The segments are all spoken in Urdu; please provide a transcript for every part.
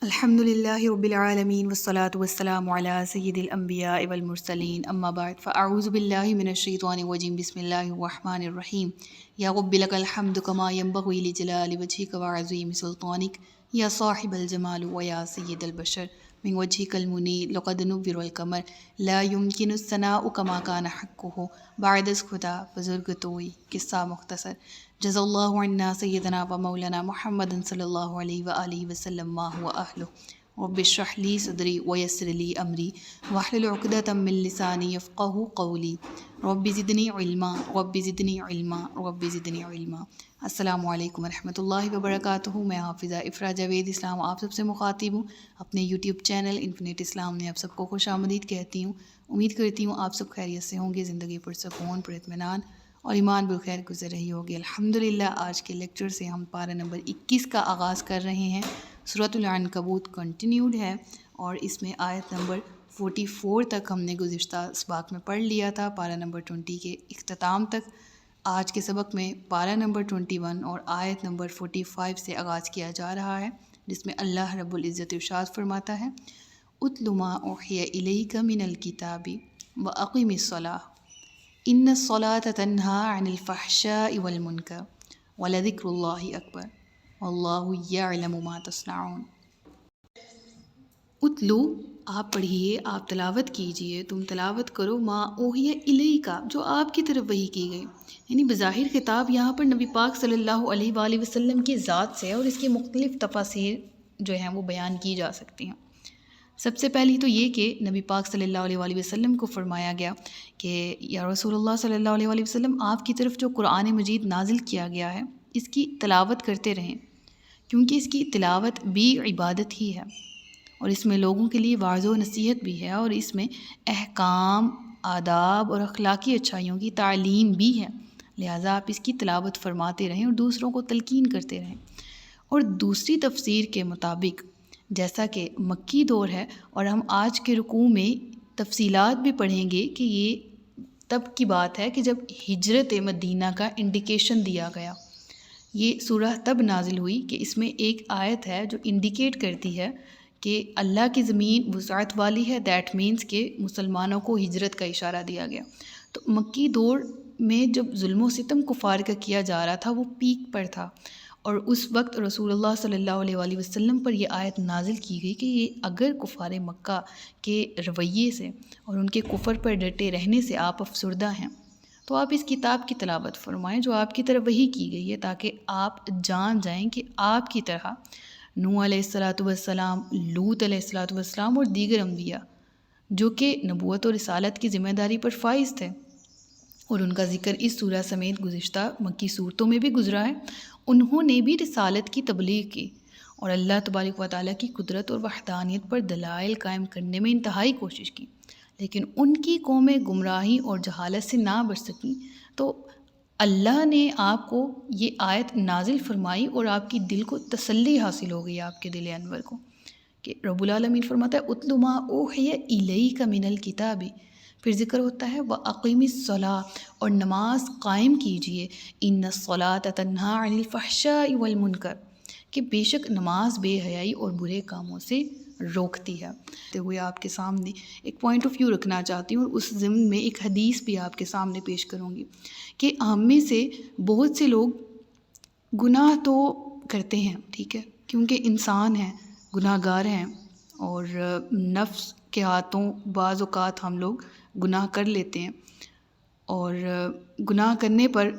الحمد للہ رب العالمین والصلاة والسلام علی سید الانبیاء والمرسلین اما بعد فاعوذ باللہ من الشیطان الرجیم بسم اللہ الرحمن الرحیم یا رب لک الحمد کما ینبغی لجلال وجہک وعظیم سلطانک یا صاحب الجمال ویا سید البشر من وجہک المنیر لقد نور القمر لا يمکن الثناء کما کان حقہ بعد از خدا بزرگ توئی قصہ مختصر جزا اللہ عنا سیدنا و مولانا محمد صلی اللہ علیہ وآلہ وسلم ما هو اہلہ رب اشرح لی صدری ویسر لی امری واحلل عقدۃ من لسانی یفقہوا قولی رب زدنی علما رب زدنی علما رب زدنی علما۔ السلام علیکم ورحمۃ اللہ وبرکاتہ۔ میں حافظہ افرا جاوید اسلام آپ سب سے مخاطب ہوں۔ اپنے یوٹیوب چینل انفینٹ اسلام میں آپ سب کو خوش آمدید کہتی ہوں۔ امید کرتی ہوں آپ سب خیریت سے ہوں گے، زندگی پرسکون پر اطمینان اور ایمان بالخیر گزر رہی ہوگی الحمدللہ۔ آج کے لیکچر سے ہم پارہ نمبر 21 کا آغاز کر رہے ہیں۔ سورۃ العنکبوت کنٹینیوڈ ہے اور اس میں آیت نمبر 44 تک ہم نے گزشتہ اسباق میں پڑھ لیا تھا، پارہ نمبر 20 کے اختتام تک۔ آج کے سبق میں پارہ نمبر 21 اور آیت نمبر 45 سے آغاز کیا جا رہا ہے، جس میں اللہ رب العزت ارشاد فرماتا ہے اتل ما اوحی الیک من الکتاب واقم الصلاۃ ان الصلاۃ تنہی عن الفحشاء والمنکر ولذکر اللہ اکبر واللہ یعلم ما تصنعون۔ اتلو آپ پڑھیے، آپ تلاوت کیجئے، تم تلاوت کرو ما اوحی الیک جو آپ کی طرف وحی کی گئی، یعنی بظاہر خطاب یہاں پر نبی پاک صلی اللہ علیہ وآلہ وسلم کی ذات سے اور اس کی مختلف تفاسیر جو ہیں وہ بیان کی جا سکتی ہیں۔ سب سے پہلی تو یہ کہ نبی پاک صلی اللہ علیہ وآلہ وسلم کو فرمایا گیا کہ یا رسول اللہ صلی اللہ علیہ وآلہ وسلم آپ کی طرف جو قرآن مجید نازل کیا گیا ہے اس کی تلاوت کرتے رہیں، کیونکہ اس کی تلاوت بھی عبادت ہی ہے اور اس میں لوگوں کے لیے واعظ و نصیحت بھی ہے اور اس میں احکام، آداب اور اخلاقی اچھائیوں کی تعلیم بھی ہے، لہٰذا آپ اس کی تلاوت فرماتے رہیں اور دوسروں کو تلقین کرتے رہیں۔ اور دوسری تفسیر کے مطابق جیسا کہ مکی دور ہے اور ہم آج کے رکوع میں تفصیلات بھی پڑھیں گے کہ یہ تب کی بات ہے کہ جب ہجرت مدینہ کا انڈیکیشن دیا گیا۔ یہ سورہ تب نازل ہوئی کہ اس میں ایک آیت ہے جو انڈیکیٹ کرتی ہے کہ اللہ کی زمین وسعت والی ہے، دیٹ مینس کہ مسلمانوں کو ہجرت کا اشارہ دیا گیا۔ تو مکی دور میں جب ظلم و ستم کفار کا کیا جا رہا تھا وہ پیک پر تھا، اور اس وقت رسول اللہ صلی اللہ علیہ وآلہ وسلم پر یہ آیت نازل کی گئی کہ یہ اگر کفار مکہ کے رویے سے اور ان کے کفر پر ڈٹے رہنے سے آپ افسردہ ہیں تو آپ اس کتاب کی تلاوت فرمائیں جو آپ کی طرف وحی کی گئی ہے، تاکہ آپ جان جائیں کہ آپ کی طرح نوح علیہ الصلاۃ والسلام، لوط علیہ الصلاۃ والسلام اور دیگر انبیاء جو کہ نبوت اور رسالت کی ذمہ داری پر فائز تھے، اور ان کا ذکر اس سورہ سمیت گزشتہ مکی صورتوں میں بھی گزرا ہے، انہوں نے بھی رسالت کی تبلیغ کی اور اللہ تبارک و تعالیٰ کی قدرت اور وحدانیت پر دلائل قائم کرنے میں انتہائی کوشش کی، لیکن ان کی قومیں گمراہی اور جہالت سے نہ بچ سکیں، تو اللہ نے آپ کو یہ آیت نازل فرمائی اور آپ کی دل کو تسلی حاصل ہو گئی، آپ کے دل انور کو، کہ رب العالمین فرماتا ہے اتل ما اوحی الیک من الکتاب، پھر ذکر ہوتا ہے وَأَقِمِ الصَّلَاةَ اور نماز قائم کیجئے، إِنَّ الصَّلَاةَ تَنْهَىٰ عَنِ الْفَحْشَاءِ وَالْمُنکَرِ کہ بے شک نماز بے حیائی اور برے کاموں سے روکتی ہے۔ تو ہوئے آپ کے سامنے ایک پوائنٹ آف ویو رکھنا چاہتی ہوں اور اس ضمن میں ایک حدیث بھی آپ کے سامنے پیش کروں گی کہ ہم میں سے بہت سے لوگ گناہ تو کرتے ہیں، ٹھیک ہے، کیونکہ انسان ہیں، گناہ گار ہیں اور نفس کے ہاتھوں بعض اوقات ہم لوگ گناہ کر لیتے ہیں، اور گناہ کرنے پر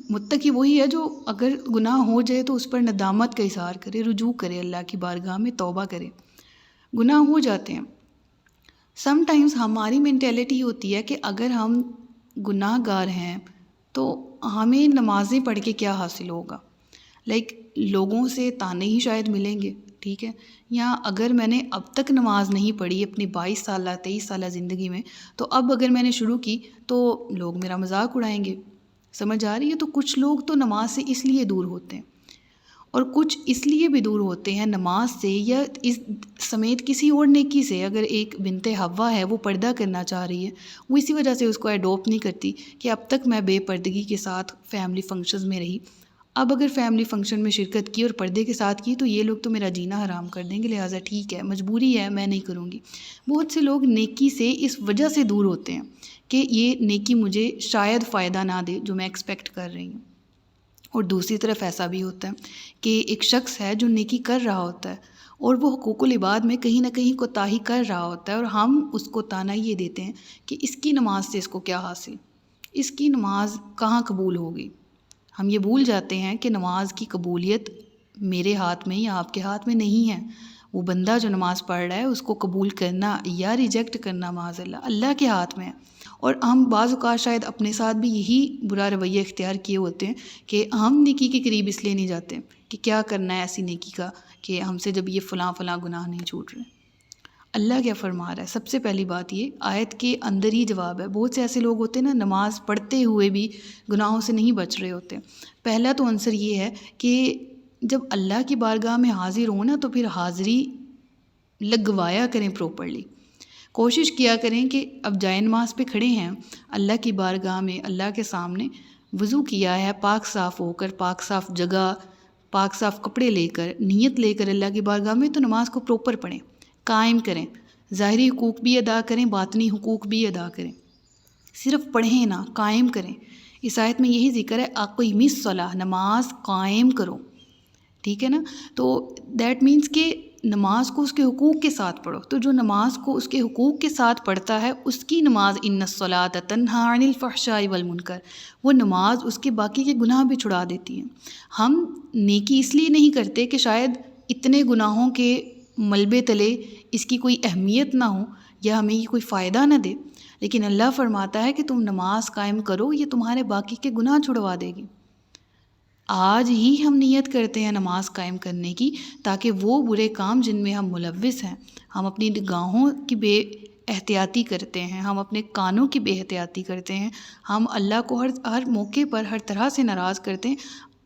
متقی وہی ہے جو اگر گناہ ہو جائے تو اس پر ندامت کا اظہار کرے، رجوع کرے، اللہ کی بارگاہ میں توبہ کرے۔ گناہ ہو جاتے ہیں، سم ٹائمز ہماری مینٹیلٹی ہوتی ہے کہ اگر ہم گناہ گار ہیں تو ہمیں نمازیں پڑھ کے کیا حاصل ہوگا، لائک لوگوں سے تانے ہی شاید ملیں گے، ٹھیک ہے، یا اگر میں نے اب تک نماز نہیں پڑھی اپنی 22 سالہ 23 سالہ زندگی میں تو اب اگر میں نے شروع کی تو لوگ میرا مذاق اڑائیں گے، سمجھ آ رہی ہے؟ تو کچھ لوگ تو نماز سے اس لیے دور ہوتے ہیں اور کچھ اس لیے بھی دور ہوتے ہیں نماز سے یا اس سمیت کسی اور نیکی سے۔ اگر ایک بنت حوا ہے وہ پردہ کرنا چاہ رہی ہے، وہ اسی وجہ سے اس کو ایڈوپٹ نہیں کرتی کہ اب تک میں بے پردگی کے ساتھ فیملی فنکشنز میں رہی، اب اگر فیملی فنکشن میں شرکت کی اور پردے کے ساتھ کی تو یہ لوگ تو میرا جینا حرام کر دیں گے، لہٰذا ٹھیک ہے، مجبوری ہے، میں نہیں کروں گی۔ بہت سے لوگ نیکی سے اس وجہ سے دور ہوتے ہیں کہ یہ نیکی مجھے شاید فائدہ نہ دے جو میں ایکسپیکٹ کر رہی ہوں۔ اور دوسری طرف ایسا بھی ہوتا ہے کہ ایک شخص ہے جو نیکی کر رہا ہوتا ہے اور وہ حقوق العباد میں کہیں نہ کہیں کوتاہی کر رہا ہوتا ہے، اور ہم اس کو طعنہ یہ دیتے ہیں کہ اس کی نماز سے اس کو کیا حاصل، اس کی نماز کہاں قبول ہوگی۔ ہم یہ بھول جاتے ہیں کہ نماز کی قبولیت میرے ہاتھ میں یا آپ کے ہاتھ میں نہیں ہے۔ وہ بندہ جو نماز پڑھ رہا ہے اس کو قبول کرنا یا ریجیکٹ کرنا معاذ اللہ اللہ کے ہاتھ میں ہے۔ اور ہم بعض اوقات شاید اپنے ساتھ بھی یہی برا رویہ اختیار کیے ہوتے ہیں کہ ہم نیکی کے قریب اس لیے نہیں جاتے کہ کیا کرنا ہے ایسی نیکی کا کہ ہم سے جب یہ فلاں فلاں گناہ نہیں چھوٹ رہے۔ اللہ کیا فرما رہا ہے؟ سب سے پہلی بات یہ آیت کے اندر ہی جواب ہے۔ بہت سے ایسے لوگ ہوتے ہیں نا نماز پڑھتے ہوئے بھی گناہوں سے نہیں بچ رہے ہوتے۔ پہلا تو عنصر یہ ہے کہ جب اللہ کی بارگاہ میں حاضر ہوں نا تو پھر حاضری لگوایا کریں پروپرلی۔ کوشش کیا کریں کہ اب جائے نماز پہ کھڑے ہیں اللہ کی بارگاہ میں، اللہ کے سامنے وضو کیا ہے، پاک صاف ہو کر، پاک صاف جگہ، پاک صاف کپڑے لے کر، نیت لے کر اللہ کی بارگاہ میں، تو نماز کو پروپر پڑھیں، قائم کریں، ظاہری حقوق بھی ادا کریں، باطنی حقوق بھی ادا کریں، صرف پڑھیں نہ، قائم کریں۔ اس آیت میں یہی ذکر ہے اقیمی الصلاۃ، نماز قائم کرو، ٹھیک ہے نا۔ تو دیٹ مینس کہ نماز کو اس کے حقوق کے ساتھ پڑھو۔ تو جو نماز کو اس کے حقوق کے ساتھ پڑھتا ہے اس کی نماز ان الصلاۃ تنہی عن الفحشاء والمنکر، وہ نماز اس کے باقی کے گناہ بھی چھڑا دیتی ہے۔ ہم نیکی اس لیے نہیں کرتے کہ شاید اتنے گناہوں کے ملبے تلے اس کی کوئی اہمیت نہ ہو یا ہمیں یہ کوئی فائدہ نہ دے، لیکن اللہ فرماتا ہے کہ تم نماز قائم کرو، یہ تمہارے باقی کے گناہ چھڑوا دے گی۔ آج ہی ہم نیت کرتے ہیں نماز قائم کرنے کی تاکہ وہ برے کام جن میں ہم ملوث ہیں، ہم اپنی نگاہوں کی بے احتیاطی کرتے ہیں، ہم اپنے کانوں کی بے احتیاطی کرتے ہیں، ہم اللہ کو ہر موقع پر ہر طرح سے ناراض کرتے ہیں،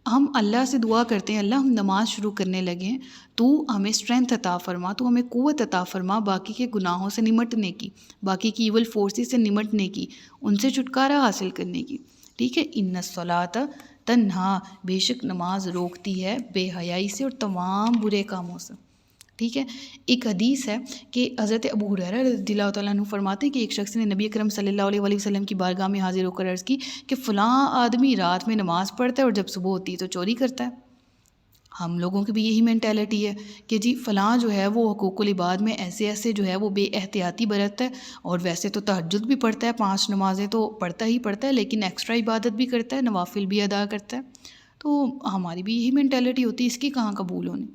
ہم اللہ سے دعا کرتے ہیں اللہ ہم نماز شروع کرنے لگے ہیں، تو ہمیں اسٹرینتھ عطا فرما، تو ہمیں قوت عطا فرما باقی کے گناہوں سے نمٹنے کی، باقی کی ایول فورسز سے نمٹنے کی، ان سے چھٹکارا حاصل کرنے کی، ٹھیک ہے۔ ان الصلاۃ تنہا، بے شک نماز روکتی ہے بے حیائی سے اور تمام برے کاموں سے، ٹھیک ہے۔ ایک حدیث ہے کہ حضرت ابو ہریرہ رضی اللہ تعالیٰ عنہ فرماتے ہیں کہ ایک شخص نے نبی اکرم صلی اللہ علیہ وآلہ وسلم کی بارگاہ میں حاضر ہو کر عرض کی کہ فلاں آدمی رات میں نماز پڑھتا ہے اور جب صبح ہوتی ہے تو چوری کرتا ہے۔ ہم لوگوں کی بھی یہی مینٹیلٹی ہے کہ جی فلاں جو ہے وہ حقوق العباد میں ایسے ایسے جو ہے وہ بے احتیاطی برتتا ہے، اور ویسے تو تہجد بھی پڑھتا ہے، 5 نمازیں تو پڑھتا ہی پڑھتا ہے، لیکن ایکسٹرا عبادت بھی کرتا ہے، نوافل بھی ادا کرتا ہے۔ تو ہماری بھی یہی مینٹیلٹی ہوتی ہے، اس کی کہاں قبول ہونی۔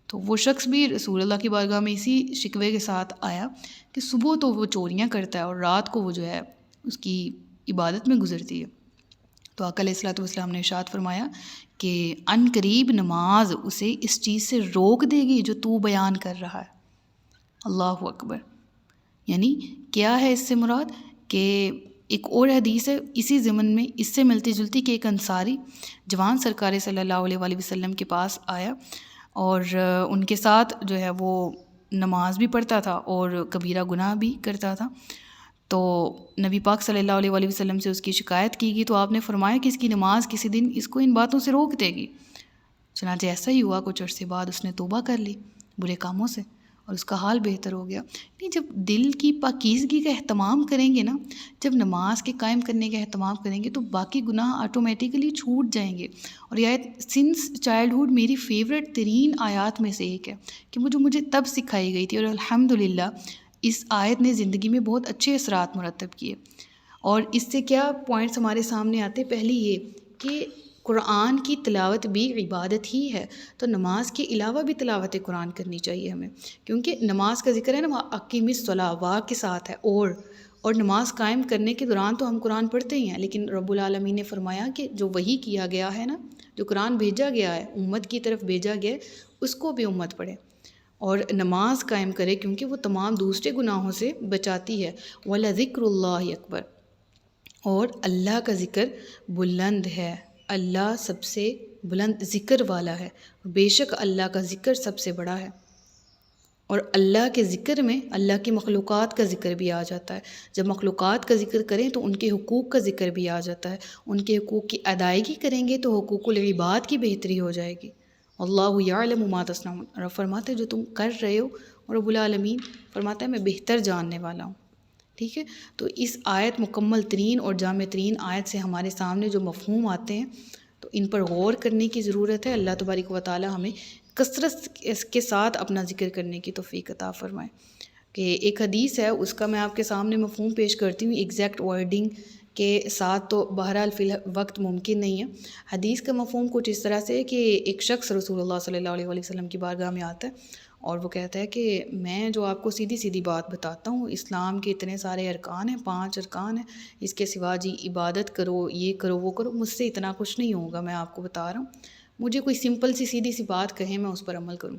تو وہ شخص بھی رسول اللہ کی بارگاہ میں اسی شکوے کے ساتھ آیا کہ صبح تو وہ چوریاں کرتا ہے اور رات کو وہ جو ہے اس کی عبادت میں گزرتی ہے۔ تو آقا علیہ الصلوۃ والسلام نے ارشاد فرمایا کہ ان قریب نماز اسے اس چیز سے روک دے گی جو تو بیان کر رہا ہے۔ اللہ اکبر۔ یعنی کیا ہے اس سے مراد کہ ایک اور حدیث ہے اسی ضمن میں اس سے ملتی جلتی کہ ایک انصاری جوان سرکار صلی اللہ علیہ وآلہ وسلم کے پاس آیا اور ان کے ساتھ جو ہے وہ نماز بھی پڑھتا تھا اور کبیرہ گناہ بھی کرتا تھا۔ تو نبی پاک صلی اللہ علیہ وآلہ وسلم سے اس کی شکایت کی گئی تو آپ نے فرمایا کہ اس کی نماز کسی دن اس کو ان باتوں سے روک دے گی۔ چنانچہ ایسا ہی ہوا، کچھ عرصے بعد اس نے توبہ کر لی برے کاموں سے اور اس کا حال بہتر ہو گیا۔ نہیں، جب دل کی پاکیزگی کا اہتمام کریں گے نا، جب نماز کے قائم کرنے کا اہتمام کریں گے تو باقی گناہ آٹومیٹیکلی چھوٹ جائیں گے۔ اور یہ آیت سنس چائلڈہڈ میری فیوریٹ ترین آیات میں سے ایک ہے کہ مجھے تب سکھائی گئی تھی، اور الحمدللہ اس آیت نے زندگی میں بہت اچھے اثرات مرتب کیے۔ اور اس سے کیا پوائنٹس ہمارے سامنے آتے؟ پہلی یہ کہ قرآن کی تلاوت بھی عبادت ہی ہے، تو نماز کے علاوہ بھی تلاوت قرآن کرنی چاہیے ہمیں، کیونکہ نماز کا ذکر ہے نا اقیم الصلاۃ واو کے ساتھ ہے، اور نماز قائم کرنے کے دوران تو ہم قرآن پڑھتے ہی ہیں، لیکن رب العالمین نے فرمایا کہ جو وحی کیا گیا ہے نا، جو قرآن بھیجا گیا ہے، امت کی طرف بھیجا گیا ہے، اس کو بھی امت پڑھے اور نماز قائم کرے، کیونکہ وہ تمام دوسرے گناہوں سے بچاتی ہے۔ وَلَذِكْرُ اللَّهِ اکبر، اور اللہ کا ذکر بلند ہے، اللہ سب سے بلند ذکر والا ہے، بے شک اللہ کا ذکر سب سے بڑا ہے۔ اور اللہ کے ذکر میں اللہ کی مخلوقات کا ذکر بھی آ جاتا ہے. جب مخلوقات کا ذکر کریں تو ان کے حقوق کا ذکر بھی آ جاتا ہے. ان کے حقوق کی ادائیگی کریں گے تو حقوق العباد کی بہتری ہو جائے گی. اللہ یعلم ما تصنعون. رب فرماتے ہیں جو تم کر رہے ہو، اور رب العالمین فرماتا ہے میں بہتر جاننے والا ہوں. ٹھیک ہے، تو اس آیت مکمل ترین اور جامع ترین آیت سے ہمارے سامنے جو مفہوم آتے ہیں تو ان پر غور کرنے کی ضرورت ہے. اللہ تبارک و تعالی ہمیں کثرت کے ساتھ اپنا ذکر کرنے کی توفیق عطا فرمائے. کہ ایک حدیث ہے، اس کا میں آپ کے سامنے مفہوم پیش کرتی ہوں. ایگزیکٹ ورڈنگ کے ساتھ تو بہرحال فی الوقت ممکن نہیں ہے. حدیث کا مفہوم کچھ اس طرح سے ہے کہ ایک شخص رسول اللہ صلی اللہ علیہ وسلم کی بارگاہ میں آتا ہے اور وہ کہتا ہے کہ میں جو آپ کو سیدھی سیدھی بات بتاتا ہوں، اسلام کے اتنے سارے ارکان ہیں، 5 ارکان ہیں، اس کے سوا جی عبادت کرو، یہ کرو، وہ کرو، مجھ سے اتنا کچھ نہیں ہوگا، میں آپ کو بتا رہا ہوں، مجھے کوئی سمپل سی سیدھی سی بات کہیں میں اس پر عمل کروں.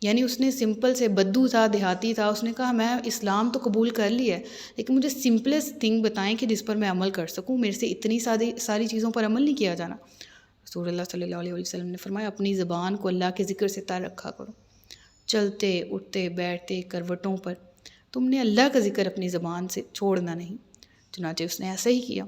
یعنی اس نے سمپل سے، بدو تھا، دیہاتی تھا، اس نے کہا میں اسلام تو قبول کر لیا ہے لیکن مجھے سمپلسٹ تھنگ بتائیں کہ جس پر میں عمل کر سکوں، میرے سے اتنی ساری چیزوں پر عمل نہیں کیا جانا. رسول اللہ صلی اللہ علیہ وسلم نے فرمایا اپنی زبان کو اللہ کے ذکر سے تر رکھا کرو. چلتے اٹھتے بیٹھتے کروٹوں پر تم نے اللہ کا ذکر اپنی زبان سے چھوڑنا نہیں. چنانچہ اس نے ایسا ہی کیا.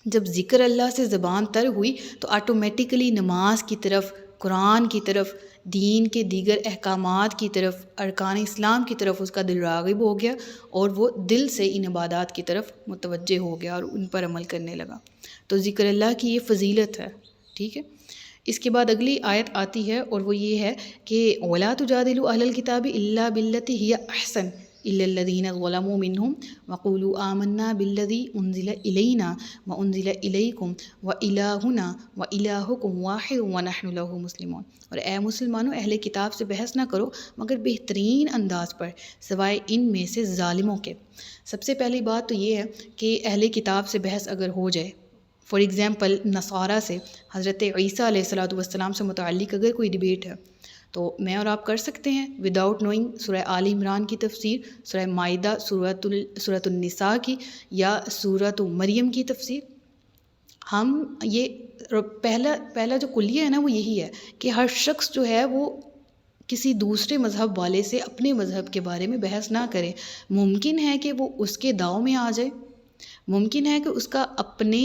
جب ذکر اللہ سے زبان تر ہوئی تو آٹومیٹیکلی نماز کی طرف، قرآن کی طرف، دین کے دیگر احکامات کی طرف، ارکان اسلام کی طرف اس کا دل راغب ہو گیا اور وہ دل سے ان عبادات کی طرف متوجہ ہو گیا اور ان پر عمل کرنے لگا. تو ذکر اللہ کی یہ فضیلت ہے. ٹھیک ہے، اس کے بعد اگلی آیت آتی ہے اور وہ یہ ہے کہ وَلَا تُجَادِلُوا أَهْلَ الْكِتَابِ إِلَّا بِالَّتِي هِيَ أَحْسَنُ إِلَّا الَّذِينَ ظَلَمُوا مِنْهُمْ وَقُولُوا آمَنَّا بِالَّذِي أُنزِلَ إِلَيْنَا وَأُنزِلَ إِلَيْكُمْ وَإِلَٰهُنَا وَإِلَٰهُكُمْ وَاحِدٌ وَنَحْنُ لَهُ مُسْلِمُونَ. اور اے مسلمانوں، اہل کتاب سے بحث نہ کرو مگر بہترین انداز پر، سوائے ان میں سے ظالموں کے. سب سے پہلی بات تو یہ ہے کہ اہل کتاب سے بحث اگر ہو جائے، فار ایگزامپل نصارہ سے، حضرت عیسیٰ علیہ الصلاۃ والسلام سے متعلق اگر کوئی ڈبیٹ ہے تو میں اور آپ کر سکتے ہیں وداؤٹ نوئنگ سورہ آل عمران کی تفسیر، سورہ مائدہ، سورۃ النساء کی یا سورۃ مریم کی تفسیر. ہم یہ پہلا جو کلیہ ہے نا وہ یہی ہے کہ ہر شخص جو ہے وہ کسی دوسرے مذہب والے سے اپنے مذہب کے بارے میں بحث نہ کرے. ممکن ہے کہ وہ اس کے داؤ میں آ جائے، ممکن ہے کہ اس کا اپنے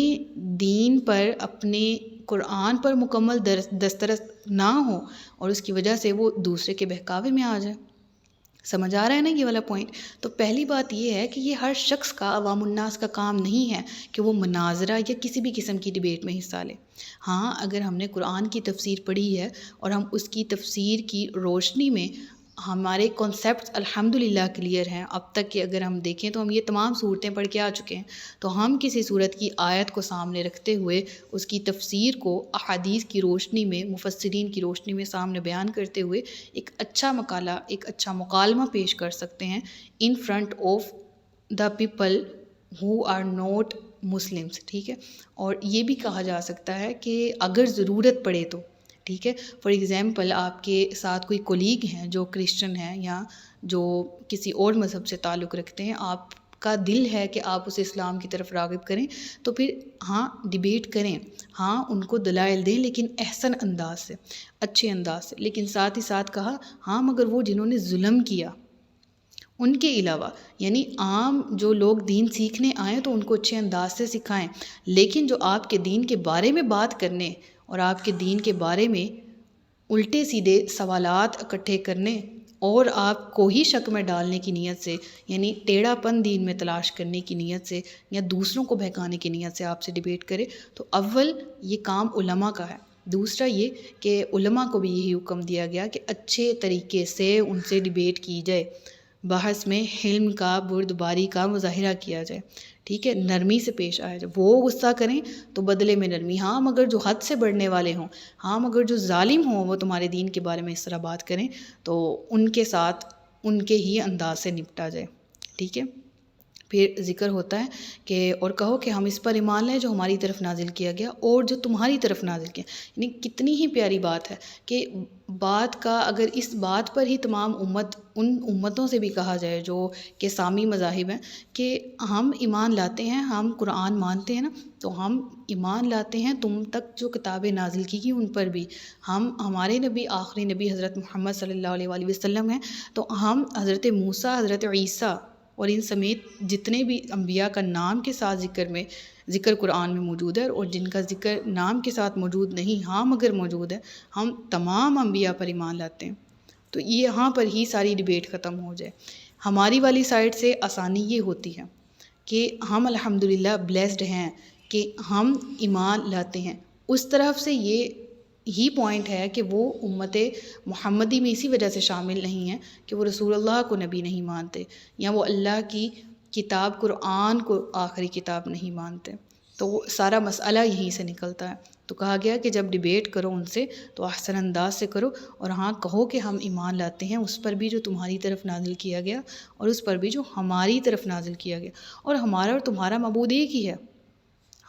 دین پر، اپنے قرآن پر مکمل دسترس نہ ہو اور اس کی وجہ سے وہ دوسرے کے بہکاوے میں آ جائے. سمجھ آ رہا ہے نا یہ والا پوائنٹ؟ تو پہلی بات یہ ہے کہ یہ ہر شخص کا، عوام الناس کا کام نہیں ہے کہ وہ مناظرہ یا کسی بھی قسم کی ڈبیٹ میں حصہ لے. ہاں، اگر ہم نے قرآن کی تفسیر پڑھی ہے اور ہم اس کی تفسیر کی روشنی میں ہمارے کانسیپٹس الحمدللہ کلیئر ہیں، اب تک کہ اگر ہم دیکھیں تو ہم یہ تمام صورتیں پڑھ کے آ چکے ہیں، تو ہم کسی صورت کی آیت کو سامنے رکھتے ہوئے اس کی تفسیر کو احادیث کی روشنی میں، مفسرین کی روشنی میں سامنے بیان کرتے ہوئے ایک اچھا مقالہ، ایک اچھا مکالمہ پیش کر سکتے ہیں in front of the people who are not Muslims. ٹھیک ہے، اور یہ بھی کہا جا سکتا ہے کہ اگر ضرورت پڑے تو، ٹھیک ہے، فار ایگزامپل آپ کے ساتھ کوئی کولیگ ہیں جو کرسچن ہیں یا جو کسی اور مذہب سے تعلق رکھتے ہیں، آپ کا دل ہے کہ آپ اسے اسلام کی طرف راغب کریں تو پھر ہاں ڈیبیٹ کریں، ہاں ان کو دلائل دیں لیکن احسن انداز سے، اچھے انداز سے. لیکن ساتھ ہی ساتھ کہا ہاں مگر وہ جنہوں نے ظلم کیا ان کے علاوہ، یعنی عام جو لوگ دین سیکھنے آئیں تو ان کو اچھے انداز سے سکھائیں، لیکن جو آپ کے دین کے بارے میں بات کرنے اور آپ کے دین کے بارے میں الٹے سیدھے سوالات اکٹھے کرنے اور آپ کو ہی شک میں ڈالنے کی نیت سے، یعنی ٹیڑھا پن دین میں تلاش کرنے کی نیت سے یا دوسروں کو بہکانے کی نیت سے آپ سے ڈیبیٹ کرے، تو اول یہ کام علماء کا ہے. دوسرا یہ کہ علماء کو بھی یہی حکم دیا گیا کہ اچھے طریقے سے ان سے ڈیبیٹ کی جائے، بحث میں حلم کا، بردباری کا مظاہرہ کیا جائے. ٹھیک ہے، نرمی سے پیش آیا جائے. وہ غصہ کریں تو بدلے میں نرمی. ہاں مگر جو حد سے بڑھنے والے ہوں، ہاں مگر جو ظالم ہوں، وہ تمہارے دین کے بارے میں اس طرح بات کریں تو ان کے ساتھ ان کے ہی انداز سے نپٹا جائے. ٹھیک ہے، پھر ذکر ہوتا ہے کہ اور کہو کہ ہم اس پر ایمان لائیں جو ہماری طرف نازل کیا گیا اور جو تمہاری طرف نازل کیا، یعنی کتنی ہی پیاری بات ہے کہ بات کا اگر اس بات پر ہی تمام ان امتوں سے بھی کہا جائے جو کہ سامی مذاہب ہیں کہ ہم ایمان لاتے ہیں، ہم قرآن مانتے ہیں نا، تو ہم ایمان لاتے ہیں تم تک جو کتابیں نازل کی گئی ان پر بھی، ہمارے نبی آخری نبی حضرت محمد صلی اللہ علیہ وآلہ وسلم ہیں، تو ہم حضرت موسیٰ، حضرت عیسیٰ اور ان سمیت جتنے بھی انبیاء کا نام کے ساتھ ذکر قرآن میں موجود ہے، اور جن کا ذکر نام کے ساتھ موجود نہیں، ہاں مگر موجود ہے، ہم تمام انبیاء پر ایمان لاتے ہیں۔ تو یہ یہاں پر ہی ساری ڈیبیٹ ختم ہو جائے۔ ہماری والی سائڈ سے آسانی یہ ہوتی ہے کہ ہم الحمدللہ بلیسڈ ہیں کہ ہم ایمان لاتے ہیں، اس طرف سے یہ ہی پوائنٹ ہے کہ وہ امت محمدی میں اسی وجہ سے شامل نہیں ہیں کہ وہ رسول اللہ کو نبی نہیں مانتے، یا وہ اللہ کی کتاب قرآن کو آخری کتاب نہیں مانتے۔ تو وہ سارا مسئلہ یہیں سے نکلتا ہے۔ تو کہا گیا کہ جب ڈیبیٹ کرو ان سے تو احسن انداز سے کرو، اور ہاں کہو کہ ہم ایمان لاتے ہیں اس پر بھی جو تمہاری طرف نازل کیا گیا اور اس پر بھی جو ہماری طرف نازل کیا گیا، اور ہمارا اور تمہارا معبود ایک ہی ہے،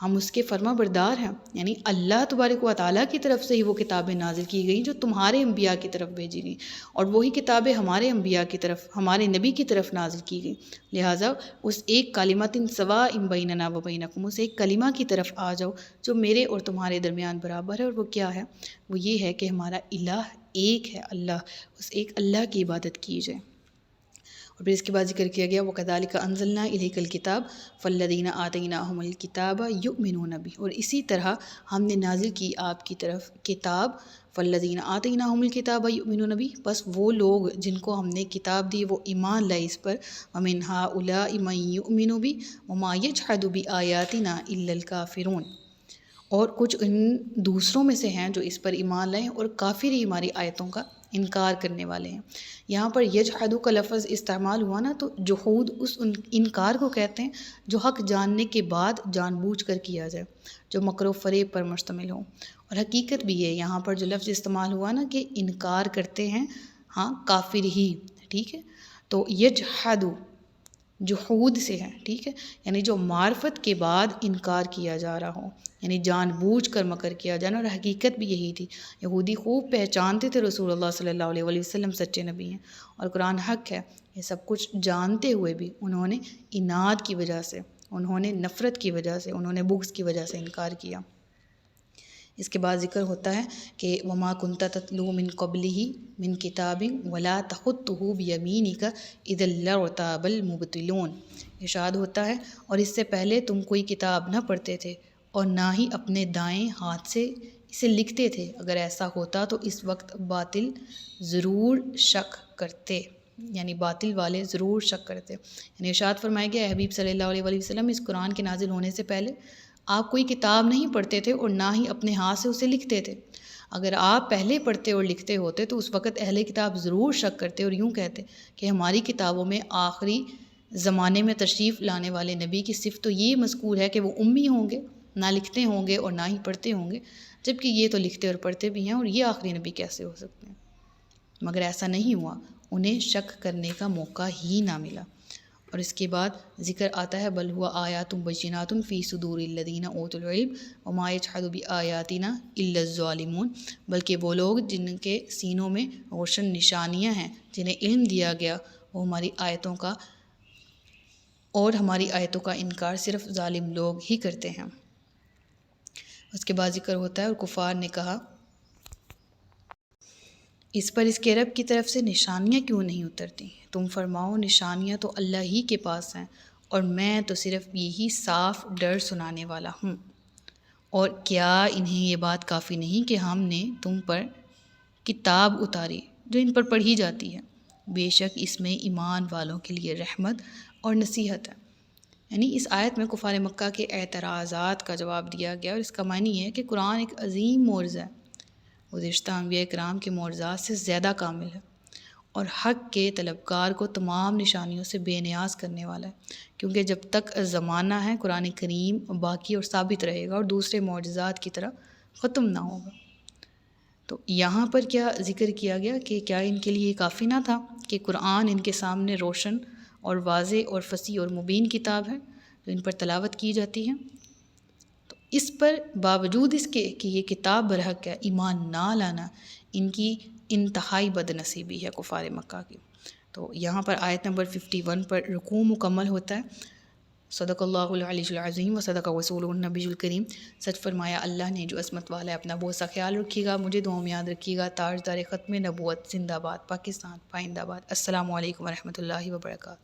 ہم اس کے فرما بردار ہیں، یعنی اللہ تبارک و تعالیٰ کی طرف سے ہی وہ کتابیں نازل کی گئیں جو تمہارے انبیاء کی طرف بھیجی گئیں، اور وہی کتابیں ہمارے انبیاء کی طرف، ہمارے نبی کی طرف نازل کی گئیں۔ لہٰذا اس ایک کلمۃ سواء بیننا و بینکم، اس ایک کلمہ کی طرف آ جاؤ جو میرے اور تمہارے درمیان برابر ہے، اور وہ کیا ہے؟ وہ یہ ہے کہ ہمارا الہ ایک ہے، اللہ، اس ایک اللہ کی عبادت کی جائے۔ اور پھر اس کے بعد ذکر کیا گیا وَكَذَلِكَ أَنزَلْنَا إِلَيْكَ الْكِتَابَ فَالَّذِينَ آتَيْنَاهُمُ الْكِتَابَ يُؤْمِنُونَ بِهِ، اور اسی طرح ہم نے نازل کی آپ کی طرف کتاب، فَالَّذِينَ آتَيْنَاهُمُ الْكِتَابَ يُؤْمِنُونَ بِهِ، بس وہ لوگ جن کو ہم نے کتاب دی وہ ایمان لائے اس پر، وَمِنْ هَؤُلَاءِ مَن يُؤْمِنُ بِهِ وَمَا يَجْحَدُ بِآيَاتِنَا إِلَّا الْكَافِرُونَ، اور کچھ ان دوسروں میں سے ہیں جو اس پر ایمان لائیں اور کافر ہی ہماری آیتوں کا انکار کرنے والے ہیں۔ یہاں پر یجحدو کا لفظ استعمال ہوا نا، تو جحود اس انکار کو کہتے ہیں جو حق جاننے کے بعد جان بوجھ کر کیا جائے، جو مکر و فریب پر مشتمل ہو، اور حقیقت بھی ہے یہاں پر جو لفظ استعمال ہوا نا کہ انکار کرتے ہیں، ہاں کافر ہی، ٹھیک ہے، تو یجحدو جحود سے ہے، ٹھیک ہے، یعنی جو معرفت کے بعد انکار کیا جا رہا ہو، یعنی جان بوجھ کر مکر کیا جانا، اور حقیقت بھی یہی تھی۔ یہودی خوب پہچانتے تھے رسول اللہ صلی اللہ علیہ وآلہ وسلم سچے نبی ہیں اور قرآن حق ہے، یہ سب کچھ جانتے ہوئے بھی انہوں نے عناد کی وجہ سے، انہوں نے نفرت کی وجہ سے، انہوں نے بغض کی وجہ سے انکار کیا۔ اس کے بعد ذکر ہوتا ہے کہ وما كنت تتلو من قبله من کتاب ولا تخطه بيمينك اذا لارتاب المبطلون، ارشاد ہوتا ہے اور اس سے پہلے تم کوئی کتاب نہ پڑھتے تھے اور نہ ہی اپنے دائیں ہاتھ سے اسے لکھتے تھے، اگر ایسا ہوتا تو اس وقت باطل ضرور شک کرتے، یعنی باطل والے ضرور شک کرتے۔ یعنی ارشاد فرمایا گیا، اے حبیب صلی اللہ علیہ وآلہ وسلم، اس قرآن کے نازل ہونے سے پہلے آپ کوئی کتاب نہیں پڑھتے تھے اور نہ ہی اپنے ہاتھ سے اسے لکھتے تھے، اگر آپ پہلے پڑھتے اور لکھتے ہوتے تو اس وقت اہل کتاب ضرور شک کرتے اور یوں کہتے کہ ہماری کتابوں میں آخری زمانے میں تشریف لانے والے نبی کی صفت تو یہ مذکور ہے کہ وہ امی ہوں گے، نہ لکھتے ہوں گے اور نہ ہی پڑھتے ہوں گے، جبکہ یہ تو لکھتے اور پڑھتے بھی ہیں، اور یہ آخری نبی کیسے ہو سکتے ہیں؟ مگر ایسا نہیں ہوا، انہیں شک کرنے کا موقع ہی نہ ملا۔ اور اس کے بعد ذکر آتا ہے بل ہوا آیات بینات فی صدور الذین اوتوا العلم وما یجحد بآیاتنا الا الظالمون، بلکہ وہ لوگ جن کے سینوں میں روشن نشانیاں ہیں، جنہیں علم دیا گیا، وہ ہماری آیتوں کا اور ہماری آیتوں کا انکار صرف ظالم لوگ ہی کرتے ہیں۔ اس کے بعد ذکر ہوتا ہے اور کفار نے کہا اس پر اس کے رب کی طرف سے نشانیاں کیوں نہیں اترتی؟ تم فرماؤ نشانیاں تو اللہ ہی کے پاس ہیں اور میں تو صرف یہی صاف ڈر سنانے والا ہوں، اور کیا انہیں یہ بات کافی نہیں کہ ہم نے تم پر کتاب اتاری جو ان پر پڑھی جاتی ہے، بے شک اس میں ایمان والوں کے لیے رحمت اور نصیحت ہے۔ یعنی اس آیت میں کفار مکہ کے اعتراضات کا جواب دیا گیا، اور اس کا معنی ہے کہ قرآن ایک عظیم معجزہ ہے، گزشتہ انبیاء کرام کے معجزات سے زیادہ کامل ہے، اور حق کے طلبگار کو تمام نشانیوں سے بے نیاز کرنے والا ہے، کیونکہ جب تک زمانہ ہے قرآن کریم باقی اور ثابت رہے گا اور دوسرے معجزات کی طرح ختم نہ ہوگا۔ تو یہاں پر کیا ذکر کیا گیا کہ کیا ان کے لیے کافی نہ تھا کہ قرآن ان کے سامنے روشن اور واضح اور فصیح اور مبین کتاب ہے جو ان پر تلاوت کی جاتی ہے۔ تو اس پر باوجود اس کے کہ یہ کتاب برحق ہے، ایمان نہ لانا ان کی انتہائی بد نصیبی ہے کفار مکہ کی۔ تو یہاں پر آیت نمبر 51 پر رکوع مکمل ہوتا ہے۔ صدق اللہ العلی العظیم و صدق رسولہ النبی الکریم۔ سچ فرمایا اللہ نے جو عصمت والا ہے، اپنا بہت سا خیال رکھیے گا، مجھے دعاؤں میں یاد رکھیے گا۔ تاجدار ختم نبوت زندہ باد، پاکستان پائندہ باد۔ السلام علیکم ورحمۃ اللہ وبرکاتہ۔